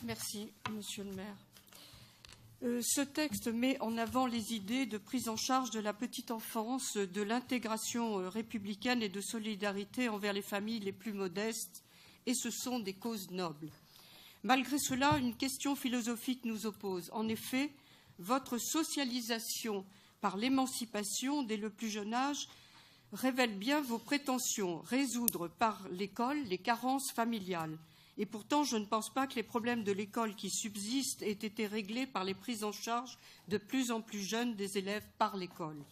Merci, Monsieur le maire. Ce texte met en avant les idées de prise en charge de la petite enfance, de l'intégration républicaine et de solidarité envers les familles les plus modestes, et ce sont des causes nobles. Malgré cela, une question philosophique nous oppose. En effet, votre socialisation par l'émancipation dès le plus jeune âge révèle bien vos prétentions, résoudre par l'école les carences familiales. Et pourtant, je ne pense pas que les problèmes de l'école qui subsistent aient été réglés par les prises en charge de plus en plus jeunes des élèves par l'école.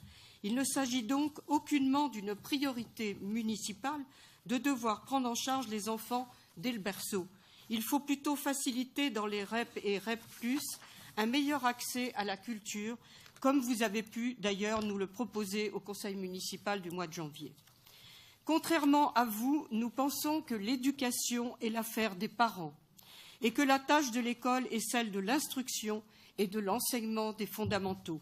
Il ne s'agit donc aucunement d'une priorité municipale de devoir prendre en charge les enfants dès le berceau. Il faut plutôt faciliter dans les REP et REP+, un meilleur accès à la culture, comme vous avez pu d'ailleurs nous le proposer au Conseil municipal du mois de janvier. Contrairement à vous, nous pensons que l'éducation est l'affaire des parents et que la tâche de l'école est celle de l'instruction et de l'enseignement des fondamentaux.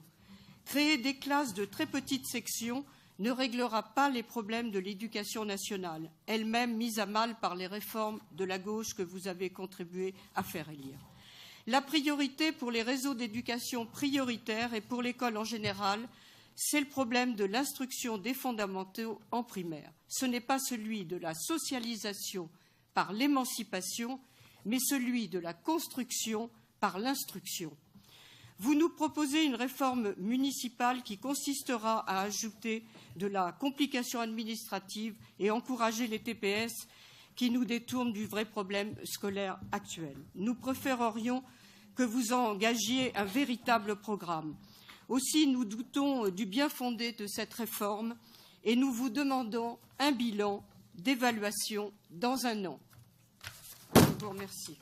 Créer des classes de très petites sections ne réglera pas les problèmes de l'éducation nationale, elle-même mise à mal par les réformes de la gauche que vous avez contribué à faire élire. La priorité pour les réseaux d'éducation prioritaires et pour l'école en général, c'est le problème de l'instruction des fondamentaux en primaire. Ce n'est pas celui de la socialisation par l'émancipation, mais celui de la construction par l'instruction. Vous nous proposez une réforme municipale qui consistera à ajouter de la complication administrative et encourager les TPS qui nous détournent du vrai problème scolaire actuel. Nous préférerions que vous engagiez un véritable programme. Aussi, nous doutons du bien-fondé de cette réforme et nous vous demandons un bilan d'évaluation dans un an. Je vous remercie.